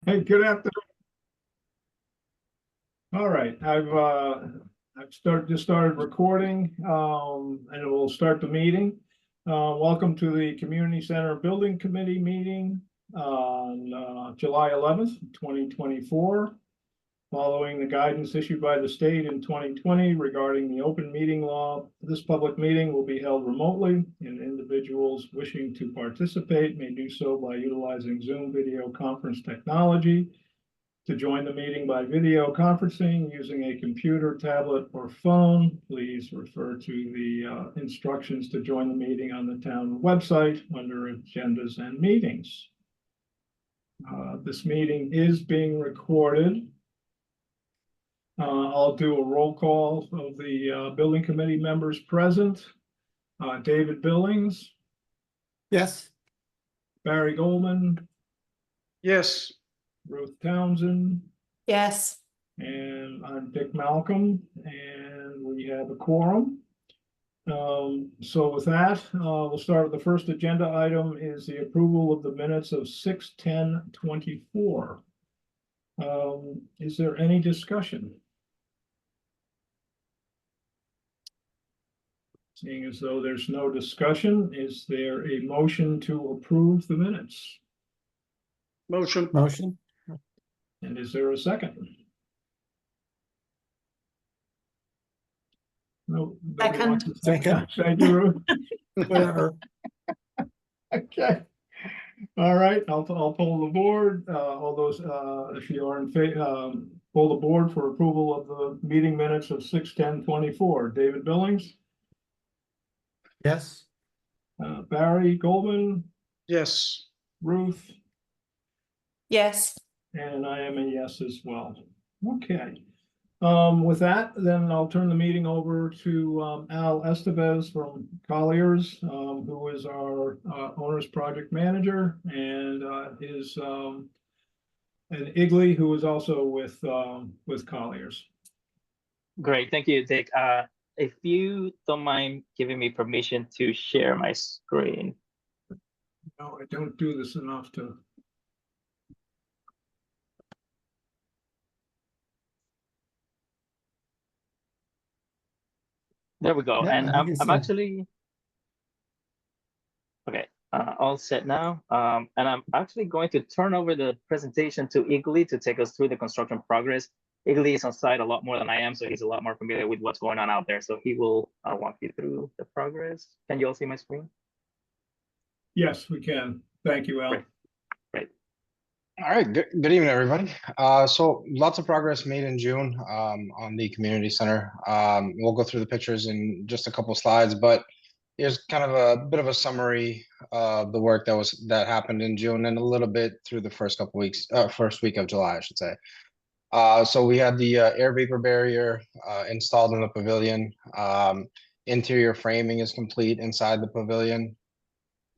Hey, good afternoon. All right, I've started recording, and we'll start the meeting. Welcome to the Community Center Building Committee meeting on July 11th, 2024. Following the guidance issued by the state in 2020 regarding the open meeting law, this public meeting will be held remotely, and individuals wishing to participate may do so by utilizing Zoom video conference technology. To join the meeting by video conferencing using a computer, tablet, or phone, please refer to the instructions to join the meeting on the town website under agendas and meetings. This meeting is being recorded. I'll do a roll call of the building committee members present. David Billings, Yes. Barry Goldman, Yes. Ruth Townsend, Yes. and I'm Dick Malcolm, and we have a quorum. So with that, we'll start with the first agenda item is the approval of the minutes of 6/10/24. Is there any discussion? Seeing as though there's no discussion, is there a motion to approve the minutes? Motion. Motion. And is there a second? No. nobody wants to Second. Thank you, Ruth. Whatever. Okay. All right, I'll poll the board. All those, if you are in favor, poll the board for approval of the meeting minutes of 6/10/24. David Billings, Yes. Barry Goldman, Yes. Ruth, Yes. and I am a yes as well. Okay. With that, then I'll turn the meeting over to Al Estevez from Colliers, who is our owner's project manager, and and Igley, who is also with Colliers. Great, thank you, Dick. If you don't mind giving me permission to share my screen. No, I don't do this enough to. There we go. Yeah, And I think I'm actually okay. All set now. And I'm actually going to turn over the presentation to Igley to take us through the construction progress. Igley is on site a lot more than I am, so he's a lot more familiar with what's going on out there. So he will walk you through the progress. Can you all see my screen? Yes, we can. Thank you, Al. Great. Great. All right. Good evening, everybody. So lots of progress made in June on the community center. We'll go through the pictures in just a couple slides, but here's kind of a bit of a summary of the work that happened in June and a little bit through the first couple weeks, first week of July, I should say. So we had the air vapor barrier installed in the pavilion. Interior framing is complete inside the pavilion.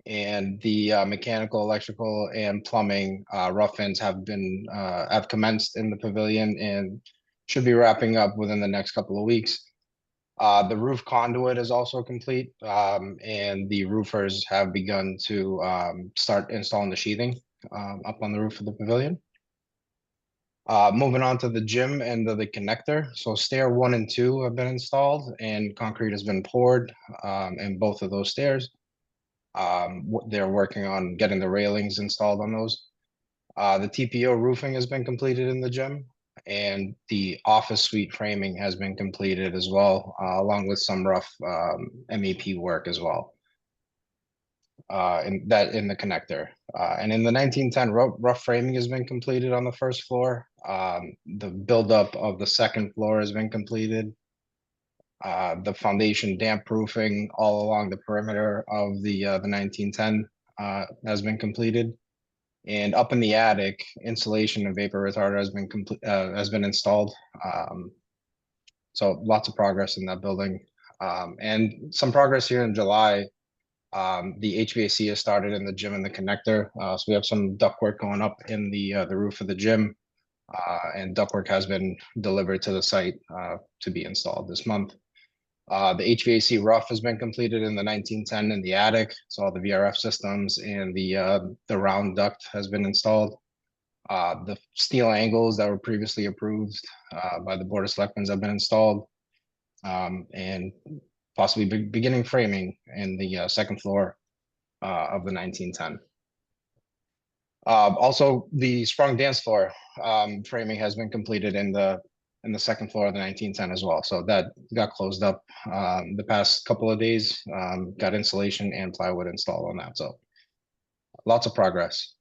And the mechanical, electrical, and plumbing rough ends have commenced in the pavilion and should be wrapping up within the next couple of weeks. The roof conduit is also complete, and the roofers have begun to start installing the sheathing up on the roof of the pavilion. Moving on to the gym and the connector. So stair 1 and 2 have been installed, and concrete has been poured in both of those stairs. They're working on getting the railings installed on those. The TPO roofing has been completed in the gym, and the office suite framing has been completed as well, along with some rough MEP work as well. In the connector. And in the 1910, rough framing has been completed on the first floor. The buildup of the second floor has been completed. The foundation damp proofing all along the perimeter of the 1910 has been completed, and up in the attic, insulation and vapor retarder has been installed. So lots of progress in that building, and some progress here in July. The HVAC has started in the gym and the connector, so we have some ductwork going up in the roof of the gym, and ductwork has been delivered to the site to be installed this month. The HVAC rough has been completed in the 1910 in the attic, so all the VRF systems and the round duct has been installed. The steel angles that were previously approved by the Board of Selectmen have been installed. And possibly beginning framing in the second floor of the 1910. Also, the sprung dance floor framing has been completed in the second floor of the 1910 as well. So that got closed up the past couple of days. Got insulation and plywood installed on that. So lots of progress.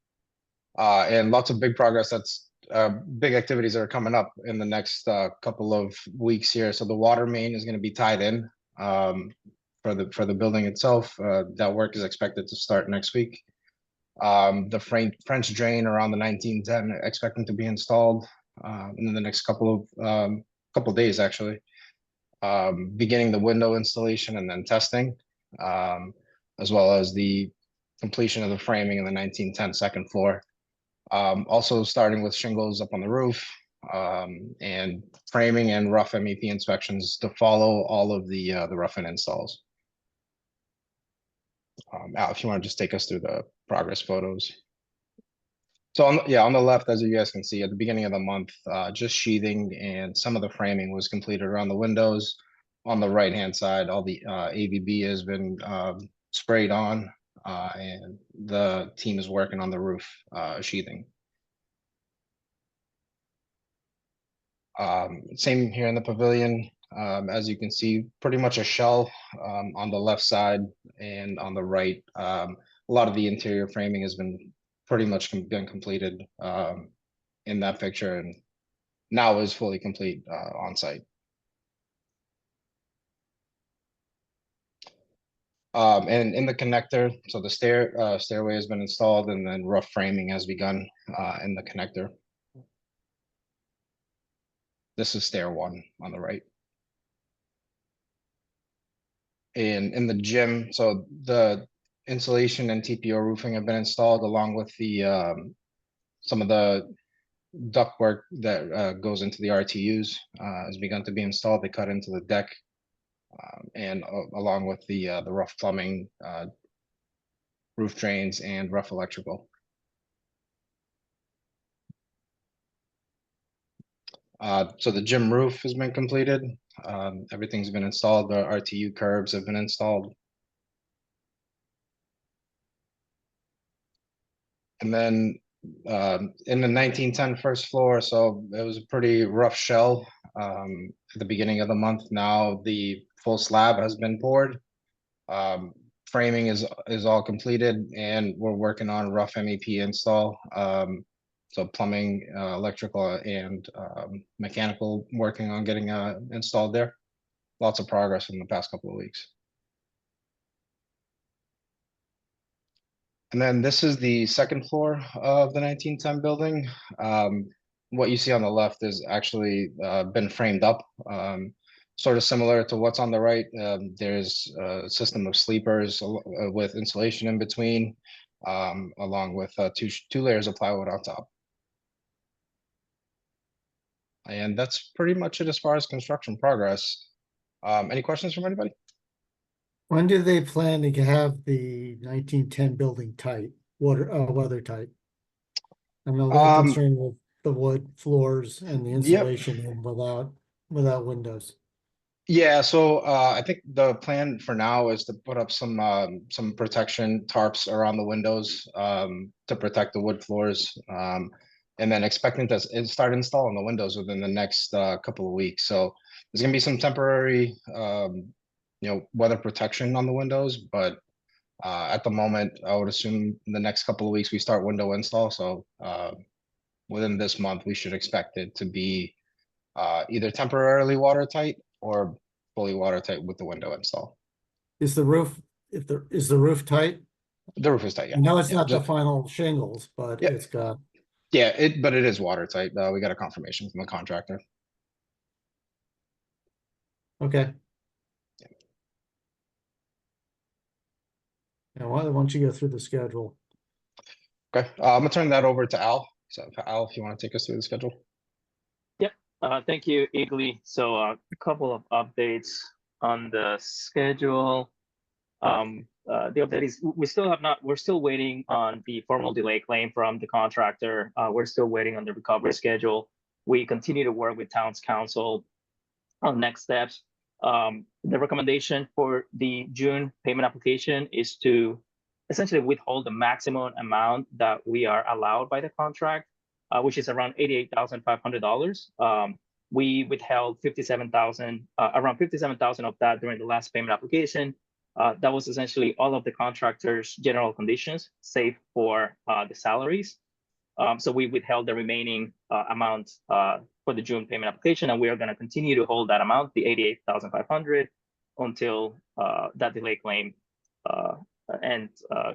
And lots of big progress. That's big activities that are coming up in the next couple of weeks here. So the water main is going to be tied in for the building itself. That work is expected to start next week. The French drain around the 1910 expecting to be installed in the next couple of days, actually. Beginning the window installation and then testing, as well as the completion of the framing in the 1910 second floor. Also starting with shingles up on the roof, and framing and rough MEP inspections to follow all of the rough-in installs. Al, if you want to just take us through the progress photos. So on the left, as you guys can see, at the beginning of the month, just sheathing and some of the framing was completed around the windows. On the right-hand side, all the AVB has been sprayed on, and the team is working on the roof sheathing. Same here in the pavilion. As you can see, pretty much a shell on the left side, and on the right, a lot of the interior framing has been pretty much been completed in that picture, and now is fully complete on site. And in the connector, so the stairway has been installed, and then rough framing has begun in the connector. This is stair one on the right. And in the gym, so the insulation and TPO roofing have been installed, along with the some of the ductwork that goes into the RTUs has begun to be installed. They cut into the deck, and along with the rough plumbing, roof drains, and rough electrical. So the gym roof has been completed. Everything's been installed. The RTU curbs have been installed. And then in the 1910 first floor, so it was a pretty rough shell at the beginning of the month. Now the full slab has been poured. Framing is all completed, and we're working on rough MEP install. So plumbing, electrical, and mechanical working on getting installed there. Lots of progress in the past couple of weeks. And then this is the second floor of the 1910 building. What you see on the left is actually been framed up. Sort of similar to what's on the right. There's a system of sleepers with insulation in between, along with two layers of plywood on top. And that's pretty much it as far as construction progress. Any questions from anybody? When do they plan to have the 1910 building tight, weather tight? I'm a little concerned with the wood floors and the insulation in without windows. Yeah, so I think the plan for now is to put up some protection tarps around the windows to protect the wood floors, and then expecting to start installing the windows within the next couple of weeks. So there's gonna be some temporary weather protection on the windows, but at the moment, I would assume in the next couple of weeks we start window install. So within this month, we should expect it to be either temporarily watertight or fully watertight with the window install. Is the roof is the roof tight? The roof is tight, yeah. I know it's Yeah, not the final shingles, but Yeah. it's got. Yeah, but it is watertight. We got a confirmation from the contractor. Okay. Now, why don't you go through the schedule? Okay, I'm gonna turn that over to Al. So Al, if you want to take us through the schedule. Thank you, Eagly. So a couple of updates on the schedule. the update is we still have not, we're still waiting on the formal delay claim from the contractor. We're still waiting on the recovery schedule. We continue to work with town's council on next steps. The recommendation for the June payment application is to essentially withhold the maximum amount that we are allowed by the contract, which is around $88,500. We withheld 57,000, around 57,000 of that during the last payment application. That was essentially all of the contractor's general conditions, save for the salaries. So we withheld the remaining amount for the June payment application, and we are going to continue to hold that amount, the 88,500, until that delay claim and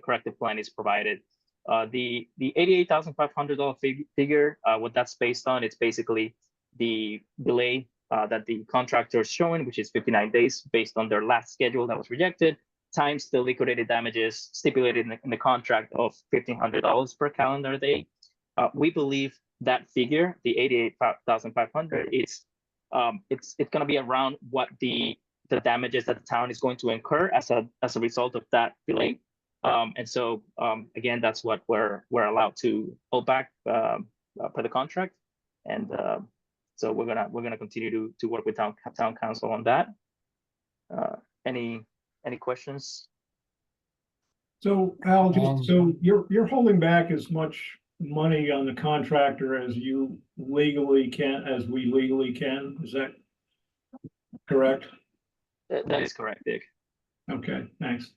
corrective plan is provided. The $88,500 figure, what that's based on, it's basically the delay that the contractor is showing, which is 59 days based on their last schedule that was rejected, times the liquidated damages stipulated in the contract of $1,500 per calendar day. We believe that figure, the 88,500, it's going to be around what the damages that the town is going to incur as a result of that delay. And so again, that's what we're allowed to hold back per the contract. And so we're gonna continue to work with town council on that. Any questions? So Al, so you're holding back as much money on the contractor as you legally can, as we legally can, is that correct? That is correct, Dick. Okay, thanks.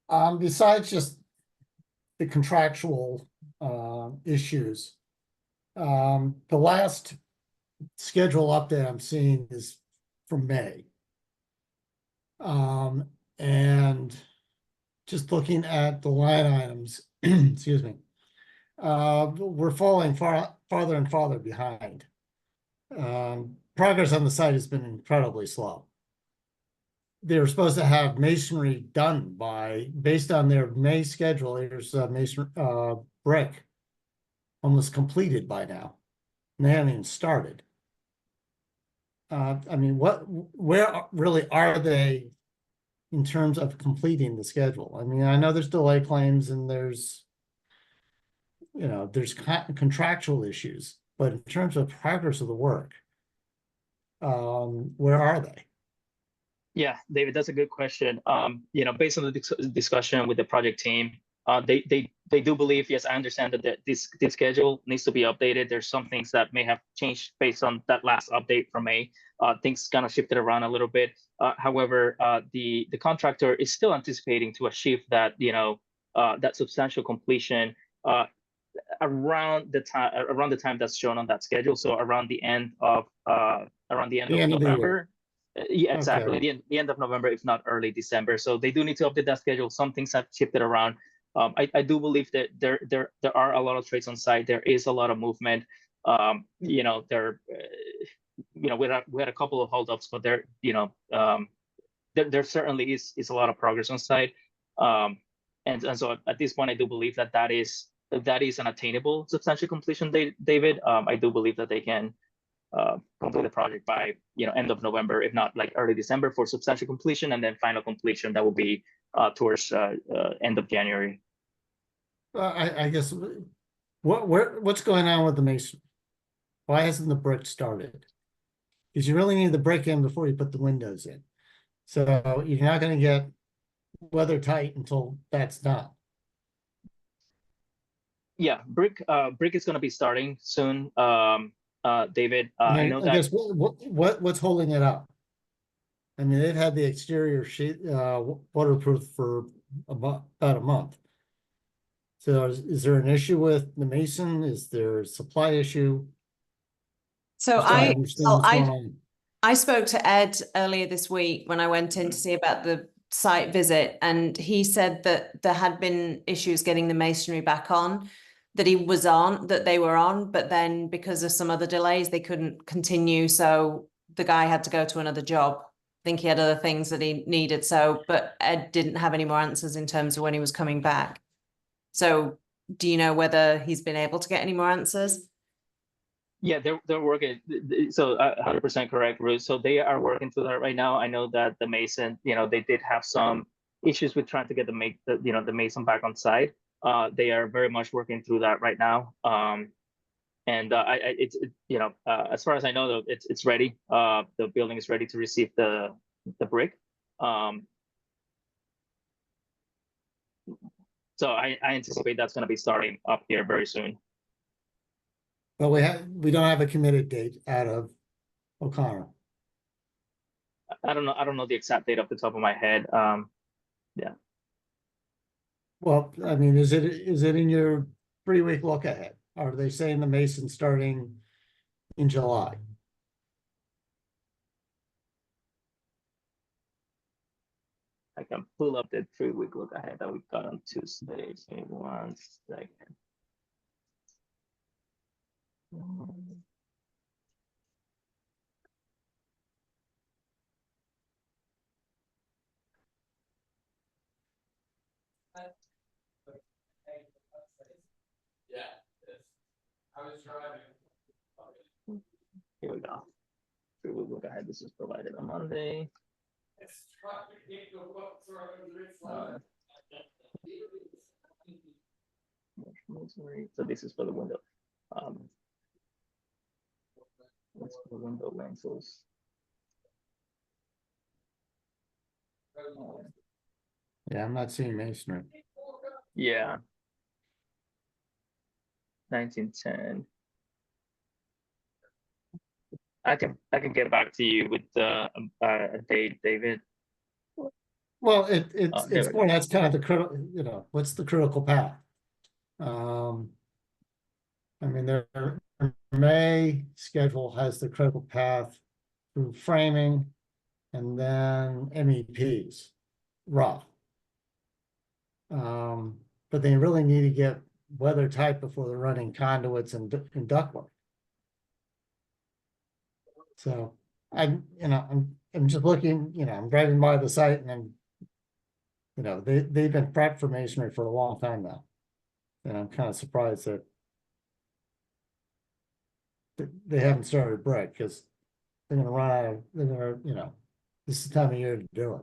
Besides just the contractual issues, the last schedule update I'm seeing is from May. And just looking at the line items, excuse me, we're falling farther and farther behind. Progress on the site has been incredibly slow. They were supposed to have masonry done by, based on their May schedule, there's brick almost completed by now. And they haven't even started. I mean, where really are they in terms of completing the schedule? I mean, I know there's delay claims and there's contractual issues, but in terms of progress of the work, where are they? Yeah, David, that's a good question. Based on the discussion with the project team, they do believe, yes, I understand that this schedule needs to be updated. There's some things that may have changed based on that last update from May. Things kind of shifted around a little bit. However, the contractor is still anticipating to achieve that, that substantial completion around the time that's shown on that schedule. So around the end of November. Yeah, exactly. Okay. The end of November, if not early December. So they do need to update that schedule. Some things have shifted around. I do believe that there are a lot of trades on site. There is a lot of movement. We had a couple of holdups, but there certainly is a lot of progress on site. And so at this point, I do believe that is an attainable substantial completion date, David. I do believe that they can complete the project by end of November, if not like early December for substantial completion, and then final completion that will be towards end of January. I guess what's going on with the mason? Why hasn't the brick started? Because you really need the brick in before you put the windows in. So you're not going to get weather tight until that's done. Yeah, brick is going to be starting soon. David, I know that. I guess what's holding it up? I mean, they've had the exterior sheet waterproof for about a month. So is there an issue with the mason? Is there a supply issue? So I spoke to Ed earlier this week when I went in to see about the site visit, and he said that there had been issues getting the masonry back on, that they were on, but then because of some other delays, they couldn't continue. So the guy had to go to another job. I think he had other things that he needed. So, but Ed didn't have any more answers in terms of when he was coming back. So do you know whether he's been able to get any more answers? Yeah, they're working. So 100% correct, Ruth. So they are working through that right now. I know that the mason, they did have some issues with trying to get the mason back on site. They are very much working through that right now. And as far as I know, though, it's ready. The building is ready to receive the brick. So I anticipate that's going to be starting up here very soon. But we don't have a committed date out of O'Connor. I don't know the exact date off the top of my head. Yeah. Well, I mean, is it in your 3-week look ahead? Are they saying the mason starting in July? I can pull up the 3-week look ahead that we got on Tuesday. Give me 1 second. Yeah, I was driving. Here we go. 3-week look ahead. This is provided on Monday. So this is for the window. That's for the window lenses. Yeah, I'm not seeing masonry. Yeah. 1910. I can get back to you with a date, David. Well, there it's we more, go. that's kind of the critical, what's the critical path? I mean, their May schedule has the critical path through framing and then MEPs, rough. But they really need to get weather tight before they're running conduits and ductwork. So I'm just looking, I'm driving by the site and they've been prepped for masonry for a long time now. And I'm kind of surprised that they haven't started brick, because they're gonna run out of, this is the time of year to do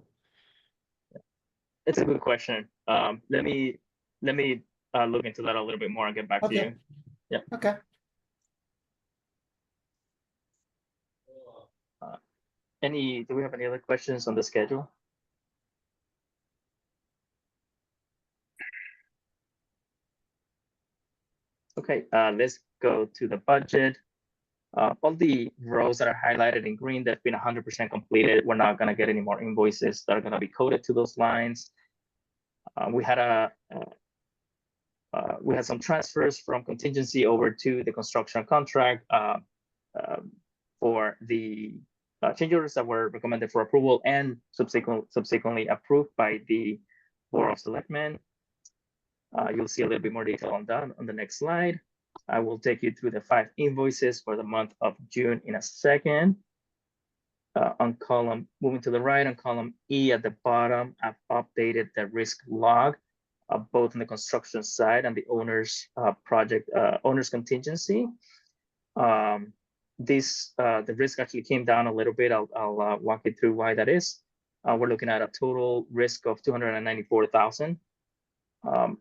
it. It's a good question. Let me look into that a little bit more and get back to Okay. you. Yeah. Okay. Do we have any other questions on the schedule? Okay, let's go to the budget. All the rows that are highlighted in green, that's been 100% completed. We're not going to get any more invoices that are going to be coded to those lines. We had some transfers from contingency over to the construction contract for the change orders that were recommended for approval and subsequently approved by the Board of Selectmen. You'll see a little bit more detail on that on the next slide. I will take you through the 5 invoices for the month of June in a second. Moving to the right, on column E at the bottom, I've updated the risk log, both on the construction side and the owner's owner's contingency. The risk actually came down a little bit. I'll walk you through why that is. We're looking at a total risk of $294,000.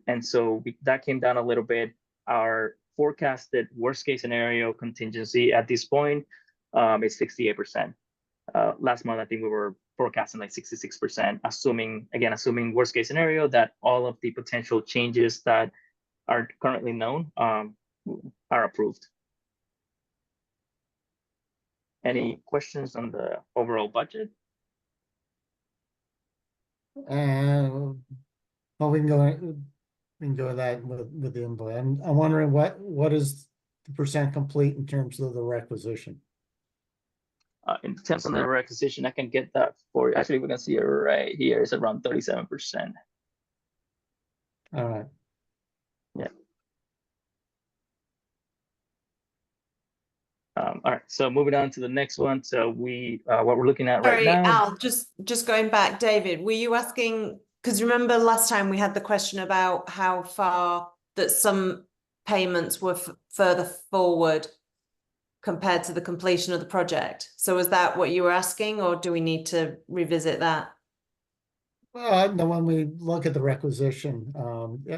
And so that came down a little bit. Our forecasted worst case scenario contingency at this point is 68%. Last month, I think we were forecasting like 66%, assuming worst case scenario that all of the potential changes that are currently known are approved. Any questions on the overall budget? Well, we can go with that with the invoice. I'm wondering what is the percent complete in terms of the requisition? In terms of the requisition, I can get that for you. Actually, we can see it right here. It's around 37%. All right. Yeah. All right. So moving on to the next one. So what we're looking at right now. Al, just going back, David, were you asking? Because remember last time we had the question about how far that some payments were further forward. compared to the completion of the project. So is that what you were asking, or do we need to revisit that? No, when we look at the requisition,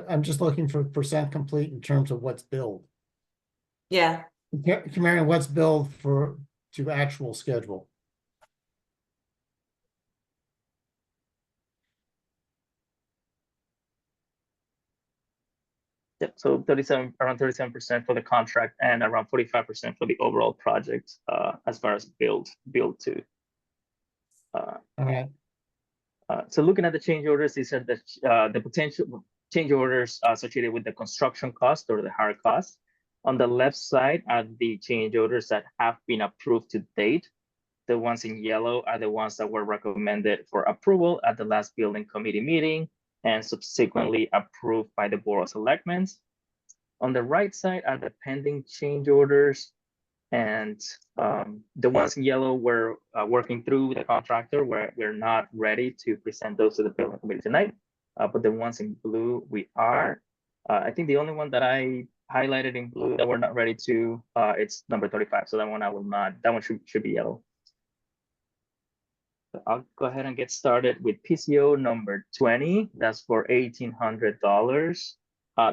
I'm just looking for percent complete in terms of what's billed. Yeah. Comparing what's billed to actual schedule. Yep, so around 37% for the contract and around 45% for the overall project, as far as build to. All right. So looking at the change orders, these are the potential change orders associated with the construction cost or the hard cost. On the left side are the change orders that have been approved to date. The ones in yellow are the ones that were recommended for approval at the last building committee meeting and subsequently approved by the Board of Selectmen. On the right side are the pending change orders, and the ones in yellow we're working through the contractor. We're not ready to present those to the building committee tonight, but the ones in blue we are. I think the only one that I highlighted in blue that we're not ready to, it's number 35. So that one I will not. That one should be yellow. I'll go ahead and get started with PCO number 20. That's for $1,800.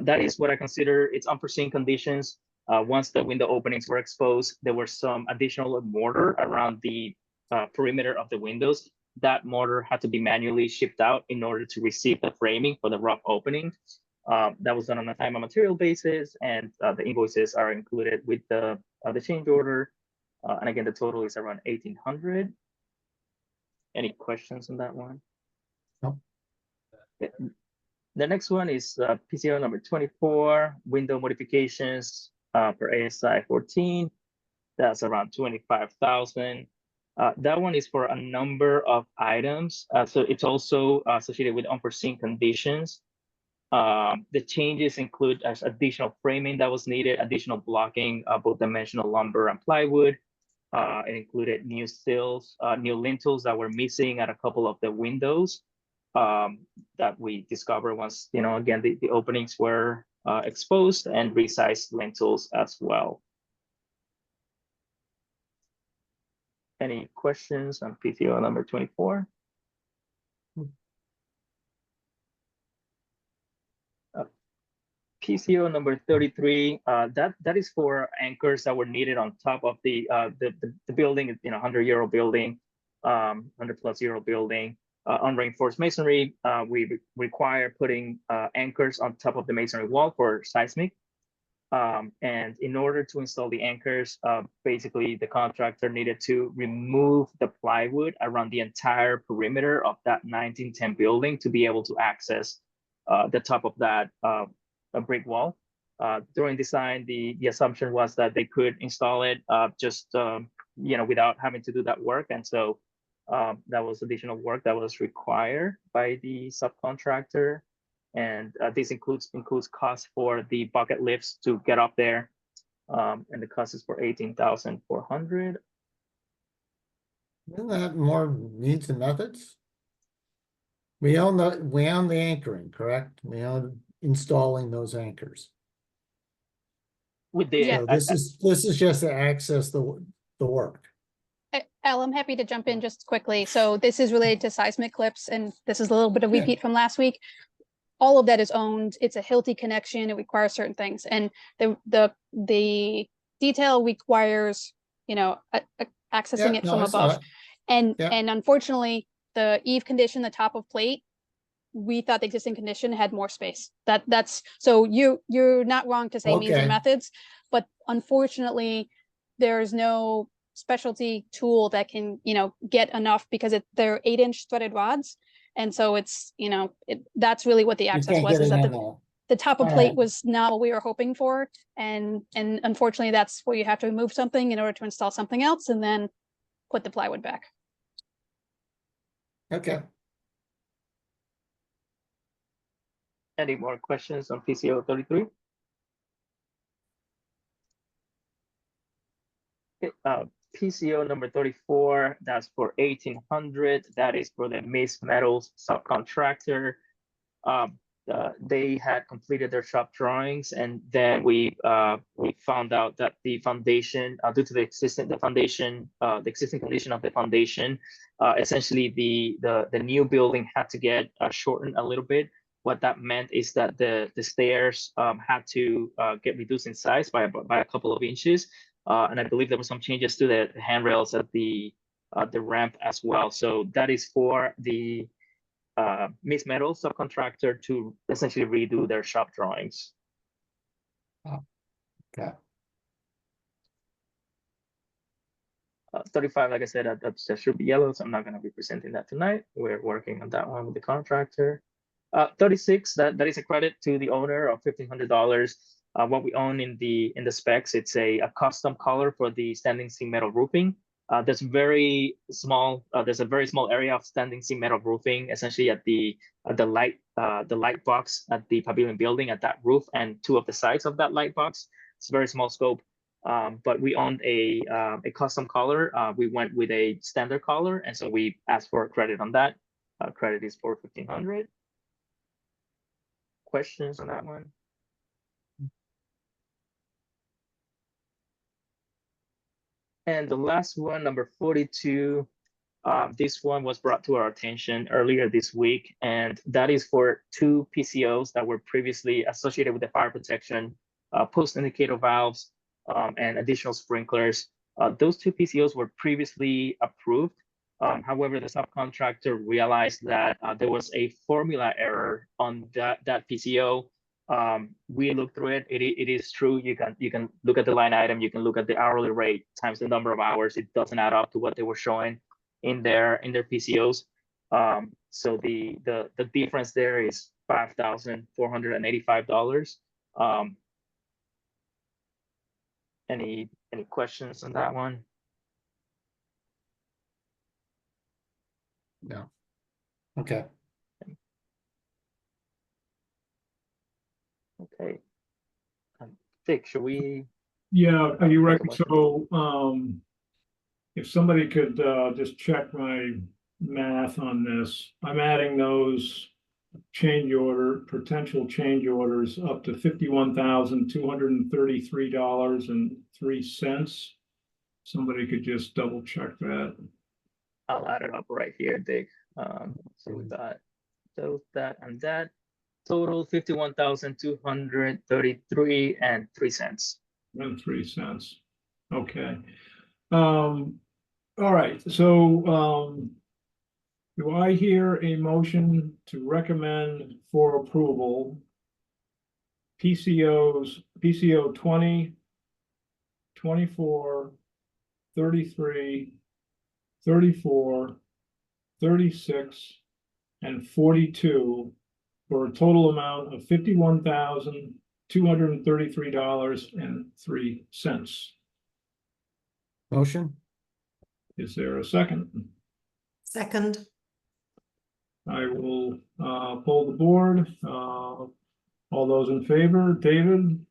That is what I consider its unforeseen conditions. Once the window openings were exposed, there were some additional mortar around the perimeter of the windows. That mortar had to be manually shipped out in order to receive the framing for the rough opening. That was done on a time and material basis, and the invoices are included with the change order. And again, the total is around $1,800. Any questions on that one? No. The next one is PCO number 24, window modifications for ASI 14. That's around 25,000. That one is for a number of items. So it's also associated with unforeseen conditions. The changes include additional framing that was needed, additional blocking, both dimensional lumber and plywood. It included new sills, new lintels that were missing at a couple of the windows that we discovered once, again, the openings were exposed, and resized lintels as well. Any questions on PCO number 24? PCO number 33, that is for anchors that were needed on top of the building, 100-year-old building, 100-plus-year-old building. On reinforced masonry, we require putting anchors on top of the masonry wall for seismic. And in order to install the anchors, basically the contractor needed to remove the plywood around the entire perimeter of that 1910 building to be able to access the top of that a brick wall. During design, the assumption was that they could install it without having to do that work, and so that was additional work that was required by the subcontractor. And this includes costs for the bucket lifts to get up there, and the cost is for $18,400. Isn't that more needs and methods? We own the anchoring, correct? We own installing those anchors. We did. Yeah. So this is just to access the work. Al, I'm happy to jump in just quickly. So this is related to seismic clips, and this is a little bit of repeat from last week. All of that is owned. It's a Hilti connection. It requires certain things, and the detail requires accessing it from above. And unfortunately, the eave condition, the top of plate, we thought the existing condition had more space. That's so you're not wrong to say means and methods, but unfortunately, there's no specialty tool that can get enough, because they're 8-inch threaded rods, and so it's that's really what the access was, is that the top of plate was not what we were hoping for, and unfortunately that's where you have to remove something in order to install something else and then put the plywood back. Okay. Any more questions on PCO 33? Okay, PCO number 34, that's for $1,800. That is for the Miss Metals subcontractor. they had completed their shop drawings, and then we found out that the foundation, due to the existing condition of the foundation, essentially the new building had to get shortened a little bit. What that meant is that the stairs had to get reduced in size by a couple of inches, and I believe there were some changes to the handrails at the ramp as well. So that is for the Miss Metal subcontractor to essentially redo their shop drawings. Okay. 35, like I said, that should be yellow, so I'm not going to be presenting that tonight. We're working on that one with the contractor. 36, that is a credit to the owner of $1,500. What we own in the specs, it's a custom color for the standing seam metal roofing. There's a very small area of standing seam metal roofing, essentially at the light box at the pavilion building, at that roof and two of the sides of that light box. It's a very small scope, but we owned a custom color. We went with a standard color, and so we asked for a credit on that. Credit is for $1,500. Questions on that one? And the last one, number 42, this one was brought to our attention earlier this week, and that is for two PCOs that were previously associated with the fire protection, post indicator valves, and additional sprinklers. Those two PCOs were previously approved. However, the subcontractor realized that there was a formula error on that PCO. We looked through it. It is true. You can look at the line item. You can look at the hourly rate times the number of hours. It doesn't add up to what they were showing in their PCOs. So the difference there is $5,485. Any questions on that one? No. Okay. Okay. Vic, should we? Yeah, are you ready? So, if somebody could, just check my math on this, I'm adding those potential change orders up to $51,233.03. Somebody could just double check that. I'll add it up right here, Dick. So we got those, that, and that. Total $51,233.03. And 3 cents. Okay. All right, so, do I hear a motion to recommend for approval PCO 20, 24, 33, 34, 36, and 42 for a total amount of $51,233.03. Motion? Is there a second? Second. I will poll the board. All those in favor, David,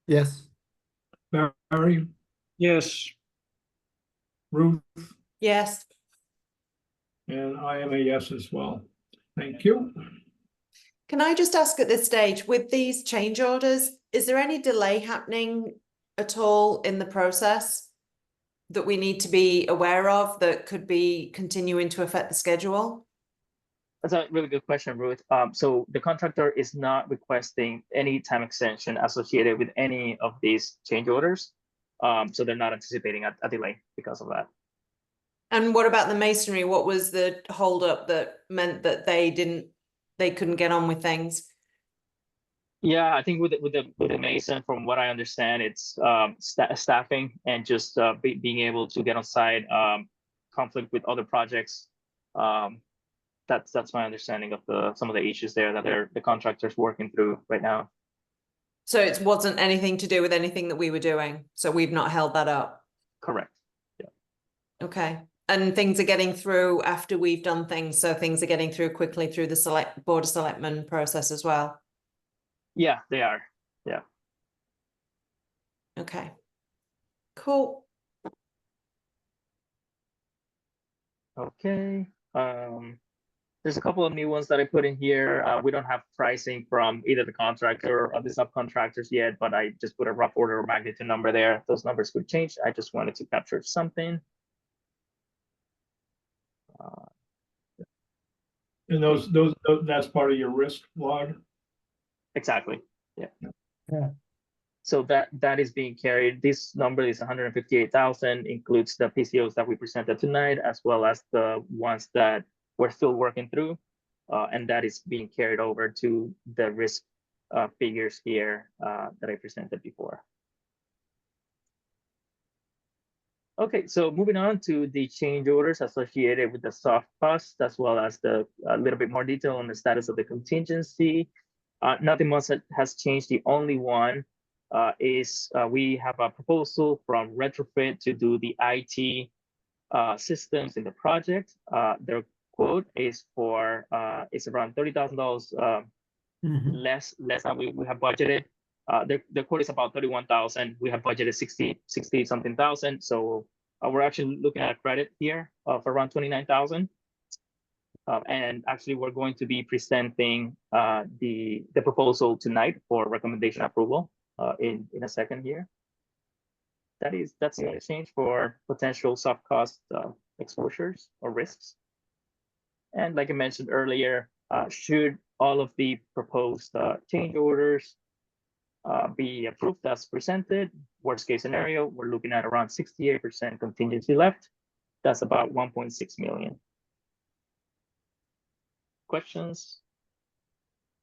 Yes. Barry, Yes. Ruth, Yes. and I am a yes as well. Thank you. Can I just ask at this stage, with these change orders, is there any delay happening at all in the process that we need to be aware of that could be continuing to affect the schedule? That's a really good question, Ruth. So the contractor is not requesting any time extension associated with any of these change orders. So they're not anticipating a delay because of that. And what about the masonry? What was the holdup that meant that they couldn't get on with things? Yeah, I think with the mason, from what I understand, it's staffing and just being able to get on site, conflict with other projects. That's my understanding of some of the issues there that the contractors working through right now. So it wasn't anything to do with anything that we were doing. So we've not held that up. Correct. Yeah. Okay. And things are getting through after we've done things. So things are getting through quickly through the board of selectmen process as well. Yeah, they are. Yeah. Okay. Cool. Okay. There's a couple of new ones that I put in here. We don't have pricing from either the contractor or the subcontractors yet, but I just put a rough order of magnitude number there. Those numbers could change. I just wanted to capture something. And that's part of your risk log? Exactly. Yeah. Yeah. So that is being carried. This number is 158,000, includes the PCOs that we presented tonight, as well as the ones that we're still working through. And that is being carried over to the risk figures here that I presented before. Okay, so moving on to the change orders associated with the soft costs, as well as the a little bit more detail on the status of the contingency. Nothing much has changed. The only one is we have a proposal from Retrofit to do the IT systems in the project. Their quote is for it's around $30,000 less than we have budgeted. The quote is about 31,000. We have budgeted 60 something thousand. So we're actually looking at a credit here of around 29,000. And actually, we're going to be presenting the proposal tonight for recommendation approval in a second here. That's the exchange for potential soft cost exposures or risks. And like I mentioned earlier, should all of the proposed change orders be approved as presented, worst case scenario, we're looking at around 68% contingency left. That's about 1.6 million. Questions?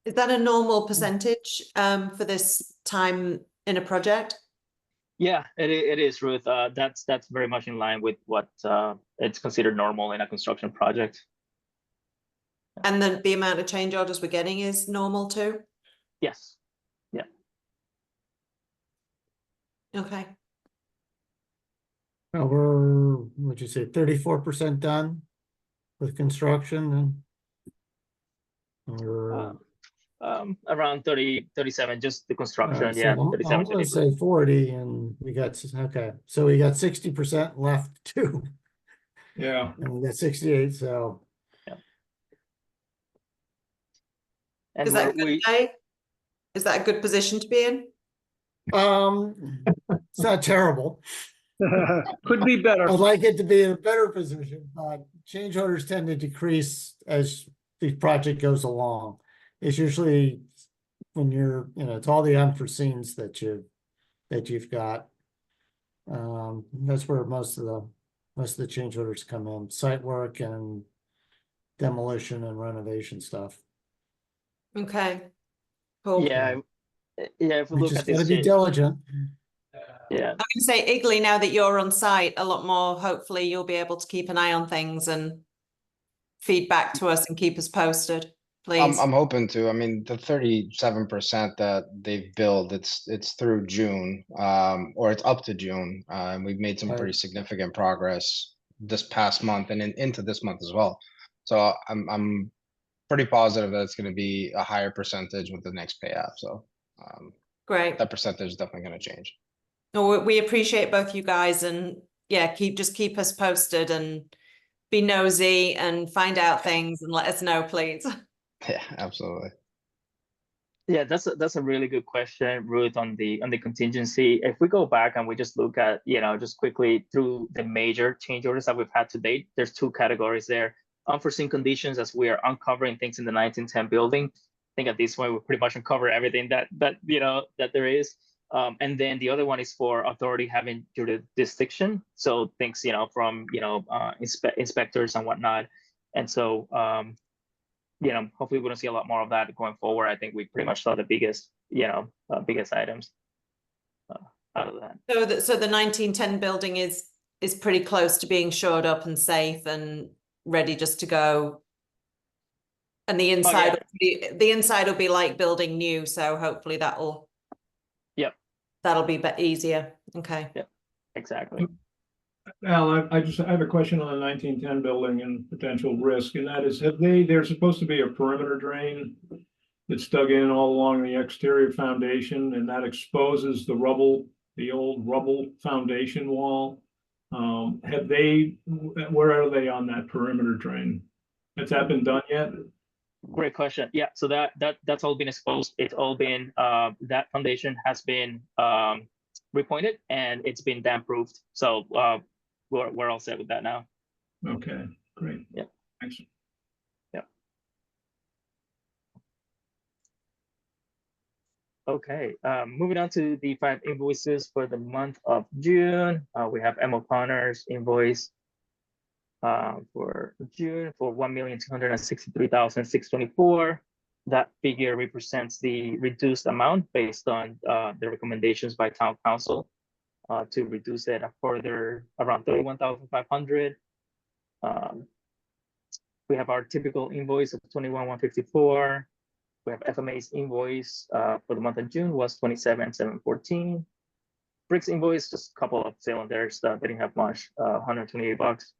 Is that a normal percentage for this time in a project? Yeah, it is, Ruth. That's very much in line with what it's considered normal in a construction project. And then the amount of change orders we're getting is normal too? Yes. Yeah. Okay. We're, what'd you say, 34% done with construction, and we're around 37, just the construction. so Yeah, I'm 37. gonna say 40, and we got, okay, so we got 60% left too, Yeah. and we got 68, so. And Is that good, Jay? Is that a good position to be in? It's not terrible. Could be better. I'd like it to be in a better position, but change orders tend to decrease as the project goes along. It's usually when you're, it's all the unforeseens that you've got. That's where most of the change orders come in, site work and demolition and renovation stuff. Okay. Cool. Yeah, if we We look just at this, gotta be diligent. yeah, I'm going to say, Igley, now that you're on site a lot more, hopefully you'll be able to keep an eye on things and feed back to us and keep us posted, please. I'm hoping to. I mean, the 37% that they've billed, it's through June, or it's up to June. And we've made some Right. pretty significant progress this past month and into this month as well. So I'm pretty positive that it's going to be a higher percentage with the next payoff. So Great. that percentage is definitely going to change. No, we appreciate both you guys, and yeah, just keep us posted and be nosy and find out things and let us know, please. Yeah, absolutely. yeah, that's a really good question, Ruth, on the contingency. If we go back and we just look at, just quickly through the major change orders that we've had to date, there's two categories there. Unforeseen conditions, as we are uncovering things in the 1910 building. I think at this point we pretty much uncovered everything that there is. And then the other one is for authority having jurisdiction. So things, from inspectors and whatnot. And so hopefully we're gonna see a lot more of that going forward. I think we pretty much saw the biggest items out of that. So the 1910 building is pretty close to being shored up and safe and ready just to go. And the inside, the inside will be like building new. So hopefully that'll be easier. Okay. Yep. Exactly. Al, I have a question on the 1910 building and potential risk, and that is, there's supposed to be a perimeter drain that's dug in all along the exterior foundation, and that exposes the old rubble foundation wall. Where are they on that perimeter drain? Has that been done yet? Great question. Yeah, so that's all been exposed. It's all been that foundation has been repointed and it's been dam proofed. So we're all set with that now. Okay, great. Yeah. Thanks. Okay, moving on to the 5 invoices for the month of June. We have M. O'Connor's invoice for June for $1,263,624. That figure represents the reduced amount based on the recommendations by town council to reduce it a further around $31,500. We have our typical invoice of $21,154. We have FMA's invoice for the month of June was $27,714. Brick's invoice, just a couple of cylinders that didn't have much, $128.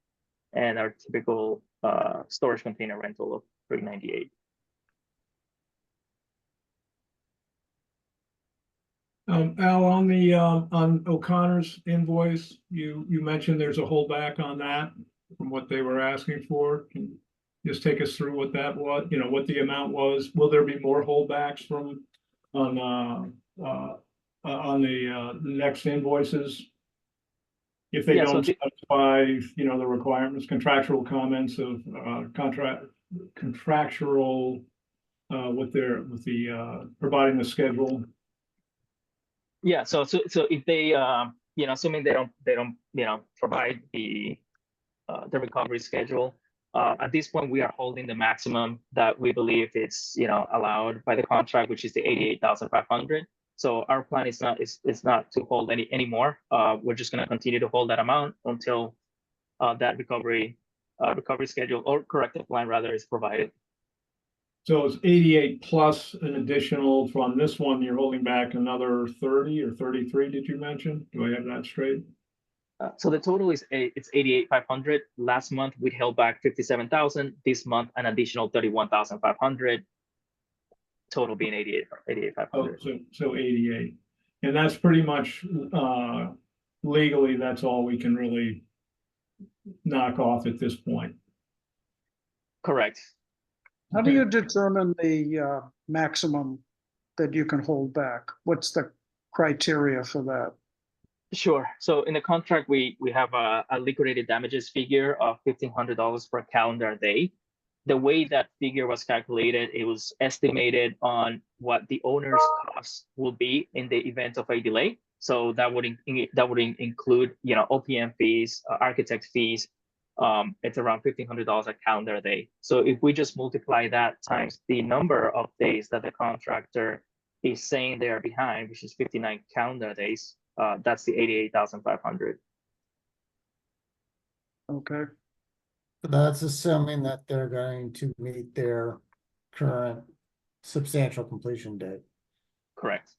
And our typical storage container rental of $398. Al, on the on O'Connor's invoice, you mentioned there's a holdback on that from what they were asking for. Can you just take us through what that was, you know, what the amount was? Will there be more holdbacks from on the next invoices? If they don't satisfy, you know, the requirements, contractual comments of contractual with the providing the schedule. Yeah, so if they you know, assuming they don't you know, provide the recovery schedule, at this point we are holding the maximum that we believe it's, you know, allowed by the contract, which is the $88,500. So our plan is not to hold any more. We're just going to continue to hold that amount until that recovery schedule or corrective plan rather is provided. So it's 88 plus an additional from this one. You're holding back another 30 or 33. Did you mention? Do I have that straight? So the total is it's 88,500. Last month we held back 57,000. This month an additional 31,500. Total being 88,500. Oh, so 88, and that's pretty much legally. That's all we can really knock off at this point. Correct. How do you determine the maximum that you can hold back? What's the criteria for that? Sure. So in the contract, we have a liquidated damages figure of $1,500 per calendar day. The way that figure was calculated, it was estimated on what the owner's costs will be in the event of a delay. So that would include, you know, OPM fees, architect fees. It's around $1,500 a calendar day. So if we just multiply that times the number of days that the contractor is saying they are behind, which is 59 calendar days, that's the 88,500. Okay. That's assuming that they're going to meet their current substantial completion date. Correct.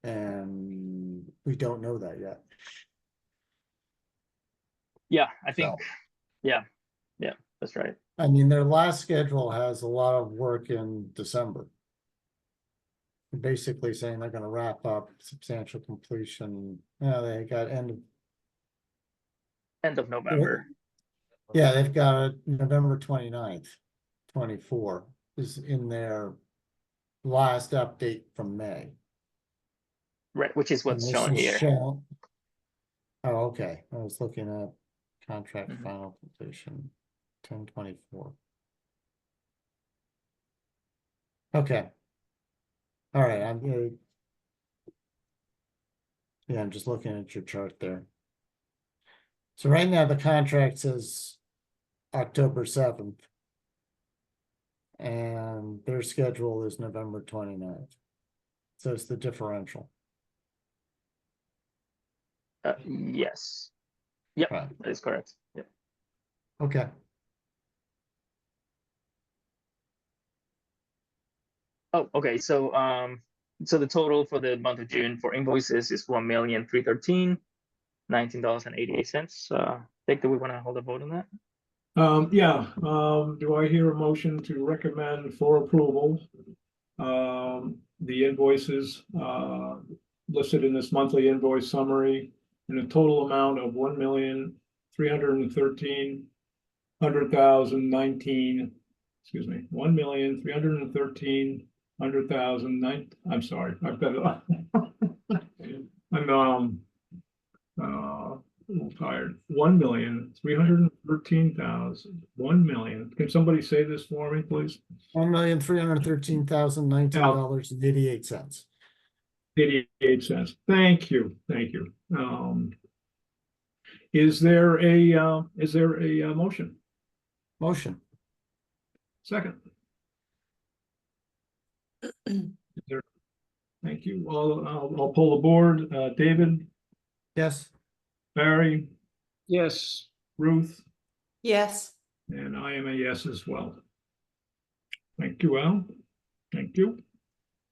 And we don't know that yet. Yeah, I think, yeah, that's right. I mean, their last schedule has a lot of work in December. Basically saying they're gonna wrap up substantial completion. Yeah, they got end of November. Yeah, they've got November 29th, 24 is in their last update from May. Right, which is what's shown here. Oh, okay. I was looking at contract final completion 10/24. Okay. All right, I'm good. Yeah, I'm just looking at your chart there. So right now the contract says October 7th. And their schedule is November 29th. So it's the differential. Yes. Yep, Right. that is correct. Yep. Okay. Oh, okay. So so the total for the month of June for invoices is $1,313,19.88. Think that we want to hold a vote on that? Do I hear a motion to recommend for approval the invoices listed in this monthly invoice summary in a total amount of $1,313,19.88 $1,313,019, excuse me, $1,313,000, I'm sorry, I've got it. I'm, a little tired. 1,313,000, 1,000,000. Can somebody say this for me, please? $1,313,019.88. 88 cents. Thank you, thank you. Is there a motion? Motion. Second. Thank you. Well, I'll pull the board. David, Yes. Barry, Yes, Ruth, Yes. and I am a yes as well. Thank you, Al. Thank you.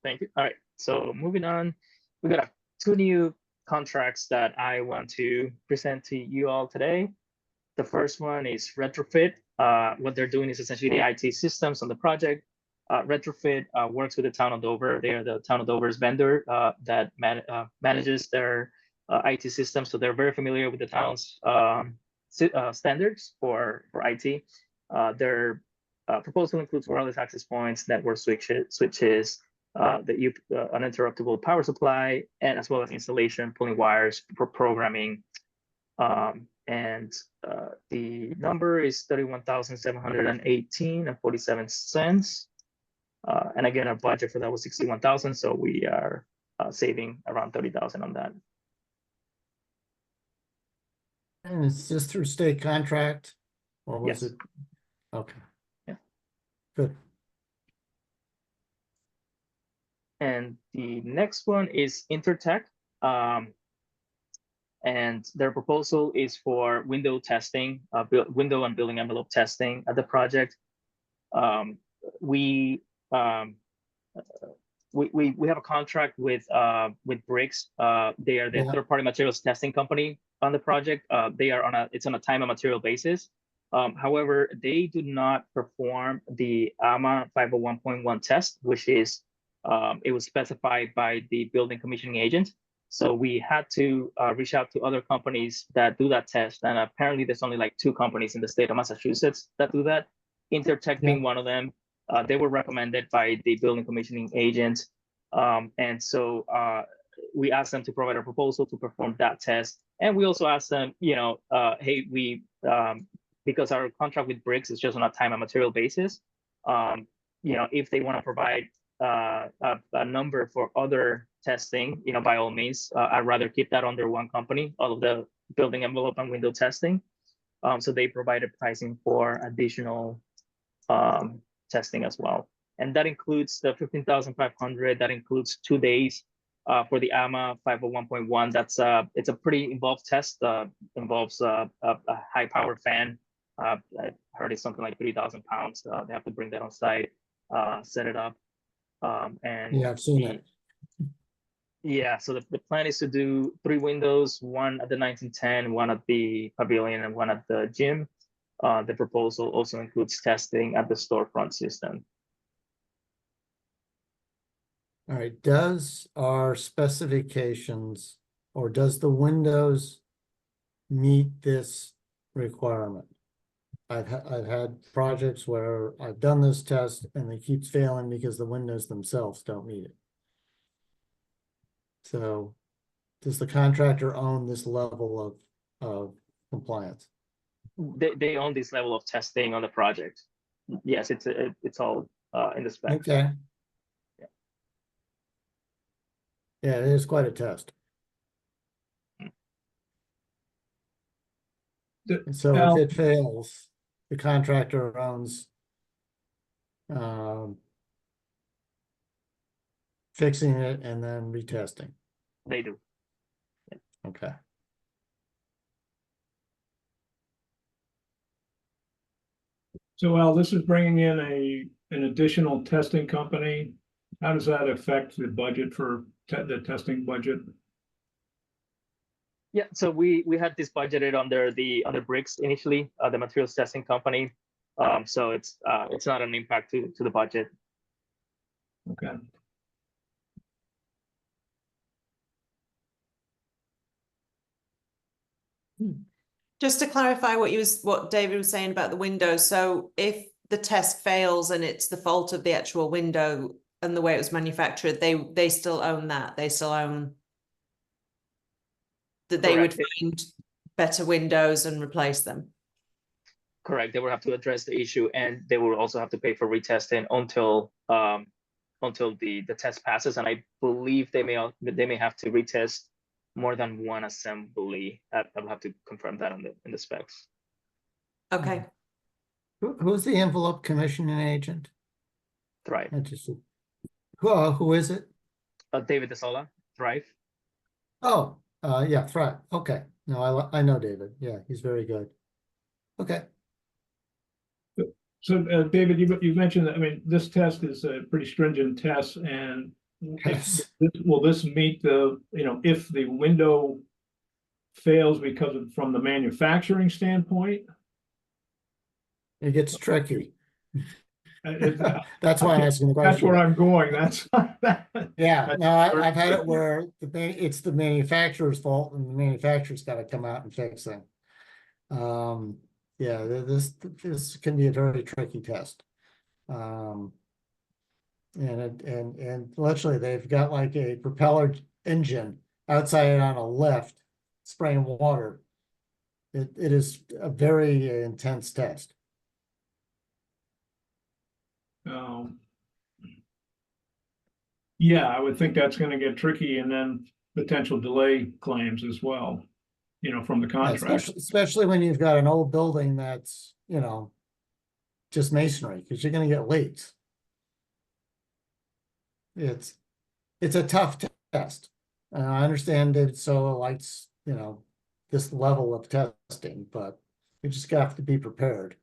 Thank you. All right, so moving on, we got two new contracts that I want to present to you all today. The first one is Retrofit. What they're doing is essentially the IT systems on the project. Retrofit works with the town of Dover. They are the town of Dover's vendor that manages their IT systems. So they're very familiar with the town's standards for IT. Their proposal includes wireless access points, network switches, uninterruptible power supply, and as well as installation, pulling wires for programming. And the number is 31,718.47 cents. And again, our budget for that was 61,000, so we are saving around 30,000 on that. And it's just through state contract, or was Yes. it? Okay. Yeah. Good. And the next one is Intertech. And their proposal is for window testing, window and building envelope testing at the project. We have a contract with Briggs. They are the third-party materials testing company on the project. It's on a time and material basis. However, they do not perform the AMA 501.1 test, which is it was specified by the building commissioning agent. So we had to reach out to other companies that do that test. And apparently there's only like 2 companies in the state of Massachusetts that do that. Intertech being one of them. They were recommended by the building commissioning agent. And so we asked them to provide a proposal to perform that test. And we also asked them, hey, because our contract with Briggs is just on a time and material basis, if they want to provide a number for other testing, by all means, I'd rather keep that under one company, all of the building envelope and window testing. So they provided pricing for additional testing as well. And that includes the 15,500, that includes 2 days for the AMA 501.1. That's it's a pretty involved test, involves a high power fan. I heard it's something like 3,000 pounds. They have to bring that on site, set it up. And yeah, I've seen it. Yeah, so the plan is to do 3 windows, one at the 1910, one at the pavilion, and one at the gym. The proposal also includes testing at the storefront system. All right, does our specifications, or does the windows meet this requirement? I've had projects where I've done this test and it keeps failing because the windows themselves don't meet it. So does the contractor own this level of compliance? They own this level of testing on the project. Yes, it's all in the spec. Okay. Yeah, it is quite a test. So if it fails, the contractor owns fixing it and then retesting. They do. Yeah. Okay. So Al, this is bringing in an additional testing company. How does that affect the budget for the testing budget? Yeah, so we had this budgeted under Briggs initially, the materials testing company. So it's not an impact to the budget. Okay. Just to clarify what David was saying about the window. So if the test fails and it's the fault of the actual window and the way it was manufactured, they still own that. They still own that they would Correct. find better windows and replace them. Correct. They will have to address the issue, and they will also have to pay for retesting until the test passes. And I believe they may have to retest more than one assembly. I'll have to confirm that in the specs. Okay. Who's the envelope commissioning agent? Thrive. I just, who is it? David DeSola, Thrive. Oh, yeah, Thrive. Okay. No, I know David. Yeah, he's very good. Okay. So, David, you mentioned that, I mean, this test is a pretty stringent test, and Yes. will this meet the, if the window fails from the manufacturing standpoint? It gets tricky. It- That's why I'm asking the That's question. where I'm going, that's. Yeah, no, I've had it where it's the manufacturer's fault and the manufacturer's got to come out and fix it. Yeah, this can be a very tricky test. And literally they've got like a propeller engine outside on a lift spraying water. It is a very intense test. Yeah, I would think that's gonna get tricky, and then potential delay claims as well, from the Yeah, contract. especially when you've got an old building that's, just masonry, because you're gonna get leaks. It's a tough test. I understand that so likes, this level of testing, but you just have to be prepared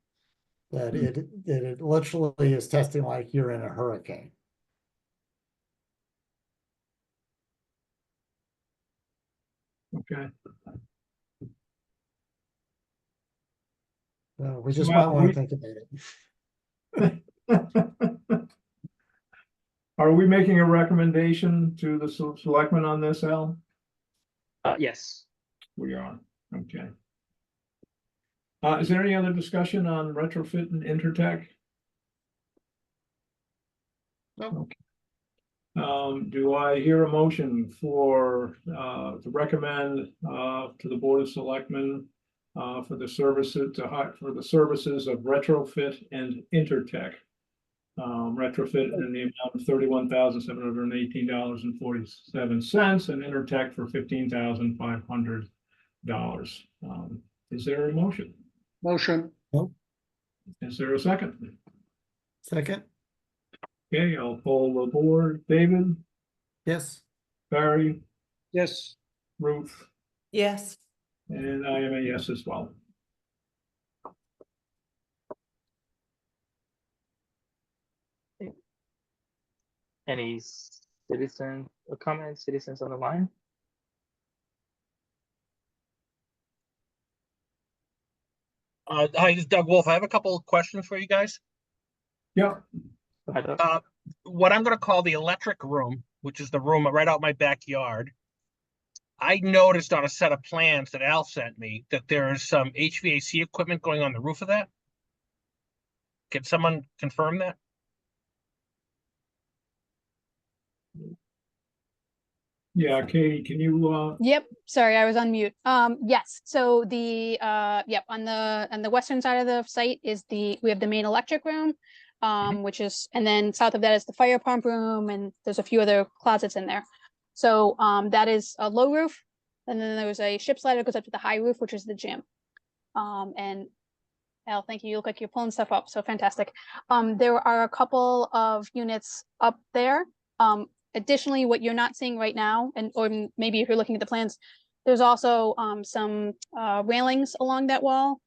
that it literally is testing like you're in a hurricane. Okay. So we just Well, might want to think about it. Are we making a recommendation to the selectmen on this, Al? Yes. We are, okay. Is there any other discussion on retrofit and Intertech? No. Okay. Do I hear a motion to recommend to the Board of Selectmen for the services of retrofit and Intertech? Retrofit in the amount of $31,718.47 and Intertech for $15,500. Is there a motion? Motion. Is there a second? Second? Okay, I'll poll the board. David, Yes. Barry, Yes. Ruth, Yes. and I am a yes as well. Any citizen or comments, citizens on the line? Hi, this is Doug Wolf. I have a couple of questions for you guys. Yeah. Go ahead, Doug. What I'm going to call the electric room, which is the room right out my backyard. I noticed on a set of plans that Al sent me that there is some HVAC equipment going on the roof of that. Can someone confirm that? Yeah, Katie, can you Yep, sorry, I was on mute. Yes, so the yep, on the western side of the site is we have the main electric room, which is, and then south of that is the fire pump room, and there's a few other closets in there. So that is a low roof, and then there's a ship slider that goes up to the high roof, which is the gym. And Al, thank you. You look like you're pulling stuff up, so fantastic. There are a couple of units up there. Additionally, what you're not seeing right now, or maybe if you're looking at the plans, there's also some railings along that wall.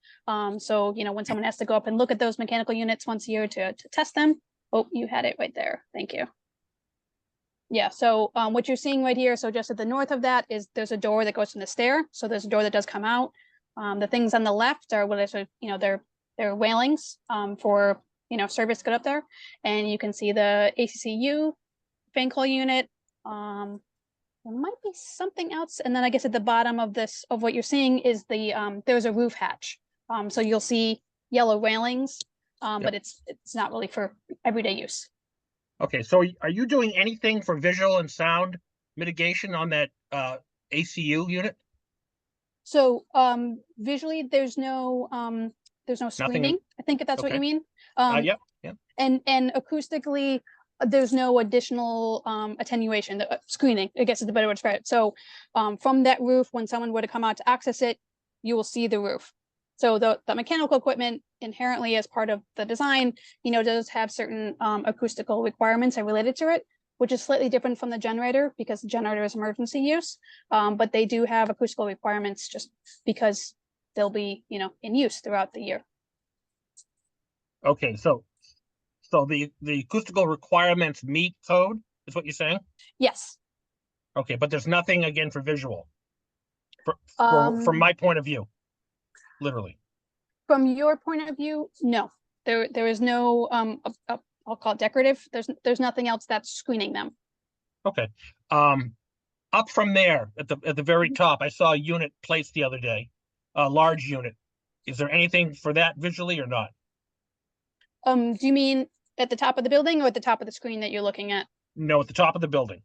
So, when someone has to go up and look at those mechanical units once a year to test them. Oh, you had it right there. Thank you. Yeah, so what you're seeing right here, so just at the north of that there's a door that goes from the stair. So there's a door that does come out. The things on the left are what I they're railings for service to get up there. And you can see the ACCU fan coil unit. What there might be something else. And then I guess at the bottom of this, of what you're seeing is the, there's a roof hatch. So you'll see yellow railings, but it's not really for everyday use. Okay, so are you doing anything for visual and sound mitigation on that ACU unit? So visually, there's no screening. I think if that's what you Okay. mean. Yep. And acoustically, there's no additional attenuation, screening, I guess is the better way to describe it. So from that roof, when someone were to come out to access it, you will see the roof. So the mechanical equipment inherently as part of the design, does have certain acoustical requirements related to it, which is slightly different from the generator because the generator is emergency use. But they do have acoustical requirements just because they'll be, in use throughout the year. Okay, so the acoustical requirements meet code is what you're saying? Yes. Okay, but there's nothing again for visual. From my point of view, literally. From your point of view, no, there is no, I'll call it decorative. There's nothing else that's screening them. Okay. Up from there at the very top, I saw a unit placed the other day, a large unit. Is there anything for that visually or not? Do you mean at the top of the building or at the top of the screen that you're looking at? No, at the top of the building.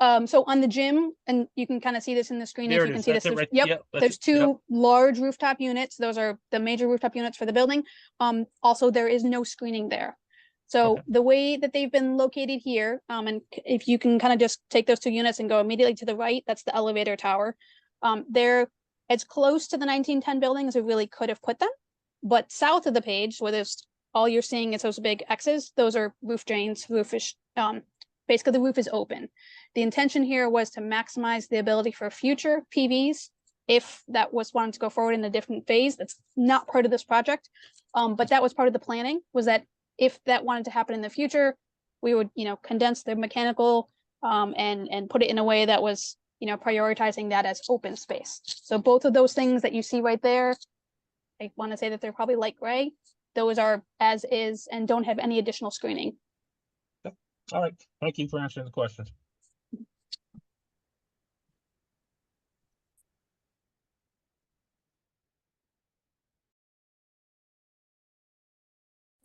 So on the gym, and you can kind of see this in the screen There if it you can is. see That's this. it right- Yep, yeah, that's there's it. two Yep. large rooftop units. Those are the major rooftop units for the building. Also, there is no screening there. So Okay. the way that they've been located here, and if you can kind of just take those two units and go immediately to the right, that's the elevator tower. They're as close to the 1910 building as we really could have put them. But south of the page, where there's all you're seeing is those big X's, those are roof drains. Basically the roof is open. The intention here was to maximize the ability for future PVs if that was wanted to go forward in a different phase. That's not part of this project. But that was part of the planning, was that if that wanted to happen in the future, we would, condense the mechanical and put it in a way that was, prioritizing that as open space. So both of those things that you see right there, I want to say that they're probably light gray. Those are as is and don't have any additional screening. All right. Thank you for answering the questions.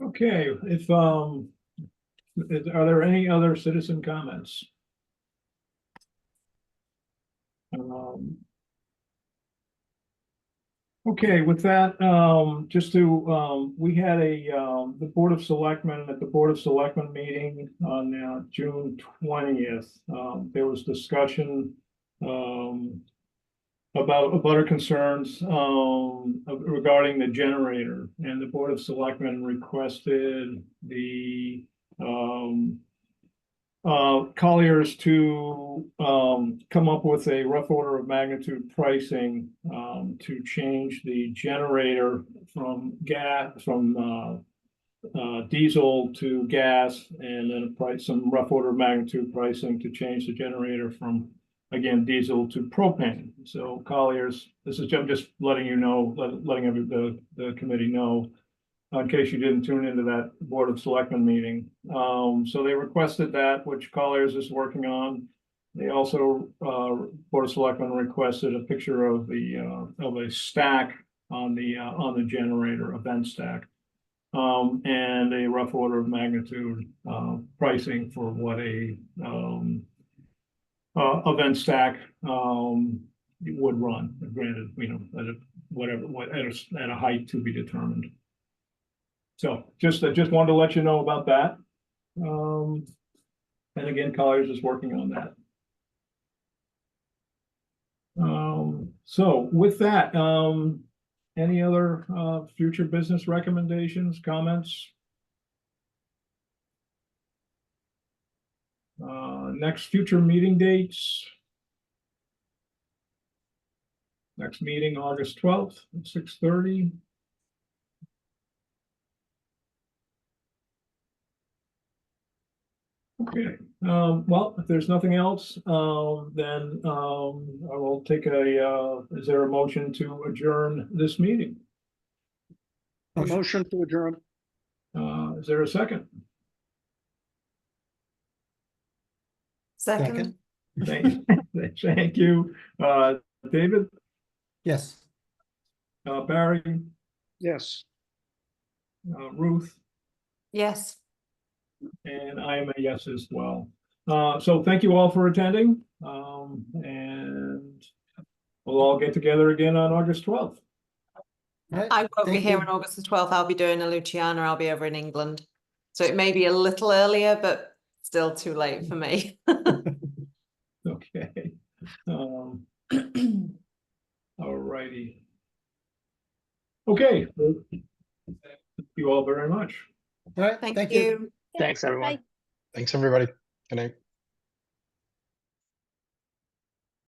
Okay, are there any other citizen comments? Okay, with that, we had the Board of Selectmen at the Board of Selectmen meeting on June 20th. There was discussion about abutter concerns regarding the generator, and the Board of Selectmen requested the Colliers to come up with a rough order of magnitude pricing to change the generator from diesel to gas, and then some rough order of magnitude pricing to change the generator from, again, diesel to propane. So Colliers, I'm just letting you know, letting the committee know, in case you didn't tune into that Board of Selectmen meeting. So they requested that, which Colliers is working on. They also, Board of Selectmen requested a picture of a stack on the generator, a vent stack, and a rough order of magnitude pricing for what a vent stack would run. Granted, at a height to be determined. So just wanted to let you know about that. And again, Colliers is working on that. So with that, any other future business recommendations, comments? Next future meeting dates. Next meeting, August 12th at 6:30. Okay, well, if there's nothing else, then I will take is there a motion to adjourn this meeting? Motion to adjourn. Is there a second? Second. Thank you. David, Yes. Barry, Yes. Ruth, Yes. and I am a yes as well. So thank you all for attending. And we'll all get together again on August 12th. All right, I won't be thank here you. on August the 12th. I'll be doing a Luciana. I'll be over in England. So it may be a little earlier, but still too late for me. Okay. All righty. Okay. Well, thank you all very much. All right, Thank thank you. you. Thanks, everyone. Bye. Thanks, everybody. Good night.